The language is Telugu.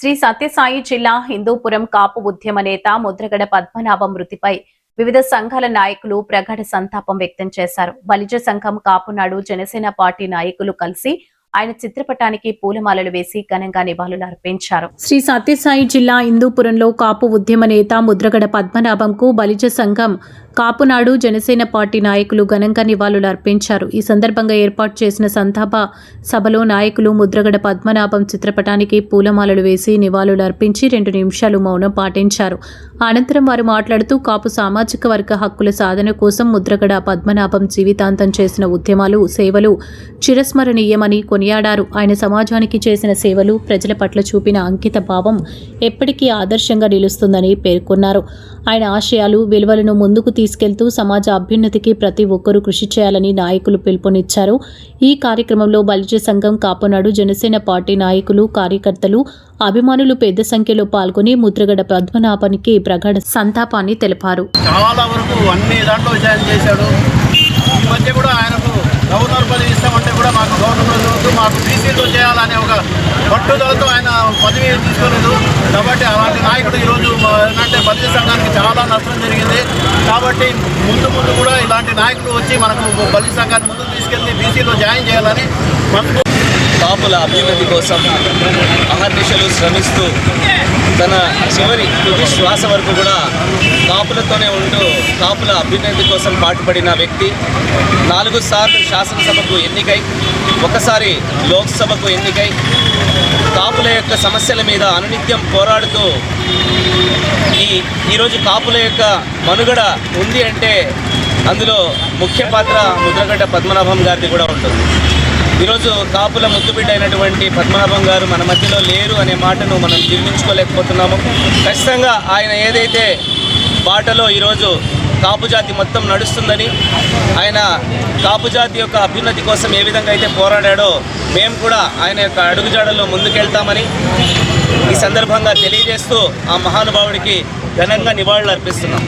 శ్రీ సత్యసాయి జిల్లా హిందూపురం కాపు ఉద్యమ నేత ముద్రగడ పద్మనాభం మృతిపై వివిధ సంఘాల నాయకులు ప్రగాఢ సంతాపం వ్యక్తం చేశారు. బలిజ సంఘం కాపునాడు జనసేన పార్టీ నాయకులు కలిసి ఆయన చిత్రపటానికి పూలమాలలు వేసి ఘనంగా నివాళులు అర్పించారు. శ్రీ సత్యసాయి జిల్లా హిందూపురంలో కాపు ఉద్యమ నేత ముద్రగడ పద్మనాభంకు బలిజ సంఘం కాపునాడు జనసేన పార్టీ నాయకులు ఘనంగా నివాళులు అర్పించారు. ఈ సందర్భంగా ఏర్పాటు చేసిన సంతాప సభలో నాయకులు ముద్రగడ పద్మనాభం చిత్రపటానికి పూలమాలలు వేసి నివాళులు అర్పించి 2 నిమిషాలు మౌనం పాటించారు. అనంతరం వారు మాట్లాడుతూ కాపు సామాజిక వర్గ హక్కుల సాధన కోసం ముద్రగడ పద్మనాభం జీవితాంతం చేసిన ఉద్యమాలు, సేవలు చిరస్మరణీయమని కొనియాడారు. ఆయన సమాజానికి చేసిన సేవలు, ప్రజల పట్ల చూపిన అంకిత భావం ఎప్పటికీ ఆదర్శంగా నిలుస్తుందని పేర్కొన్నారు. ఆయన ఆశయాలు, విలువలను ముందుకు తీసుకెళ్తూ సమాజ అభ్యున్నతికి ప్రతి ఒక్కరూ కృషి చేయాలని నాయకులు పిలుపునిచ్చారు. ఈ కార్యక్రమంలో బలిజ సంఘం కాపునాడు జనసేన పార్టీ నాయకులు, కార్యకర్తలు, అభిమానులు పెద్ద సంఖ్యలో పాల్గొని ముద్రగడ పద్మనాభానికి ప్రగాఢ సంతాపాన్ని తెలిపారు. చాలా వరకు అన్ని దాంట్లో విజయం చేశాడు. ఈ మధ్య కూడా ఆయనకు గవర్నర్ పదవి ఇస్తామంటే కూడా మాకు గవర్నర్ మాకు బీసీలో చేయాలనే ఒక పట్టుదలతో ఆయన పదవి తీసుకోలేదు. కాబట్టి అలాంటి నాయకుడు ఈరోజు ఏంటంటే బలిజ సంఘానికి చాలా నష్టం జరిగింది. కాబట్టి ముందు కూడా ఇలాంటి నాయకులు వచ్చి మనకు బలిజ సంఘాన్ని ముందుకు తీసుకెళ్ళి బీసీలో జాయిన్ చేయాలని మనకు కాపుల అభ్యున్నతి కోసం అహర్నిశలు శ్రమిస్తూ తన చివరి తుది శ్వాస వరకు కూడా కాపులతోనే ఉంటూ కాపుల అభ్యున్నతి కోసం పాటుపడిన వ్యక్తి. 4 సార్లు శాసనసభకు ఎన్నికై, 1 సారి లోక్సభకు ఎన్నికై కాపుల యొక్క సమస్యల మీద అనునిత్యం పోరాడుతూ ఈరోజు కాపుల యొక్క మనుగడ ఉంది అంటే అందులో ముఖ్య పాత్ర ముద్రగడ పద్మనాభం గారిది కూడా ఉంటుంది. ఈరోజు కాపుల ముద్దుబిడ్డ అయినటువంటి పద్మనాభం గారు మన మధ్యలో లేరు అనే మాటను మనం జీర్ణించుకోలేకపోతున్నాము. ఖచ్చితంగా ఆయన ఏదైతే బాటలో ఈరోజు కాపు జాతి మొత్తం నడుస్తుందని, ఆయన కాపు జాతి యొక్క అభ్యున్నతి కోసం ఏ విధంగా అయితే పోరాడాడో మేము కూడా ఆయన యొక్క అడుగుజాడల్లో ముందుకెళ్తామని ఈ సందర్భంగా తెలియజేస్తూ ఆ మహానుభావుడికి ఘనంగా నివాళులు అర్పిస్తున్నాం.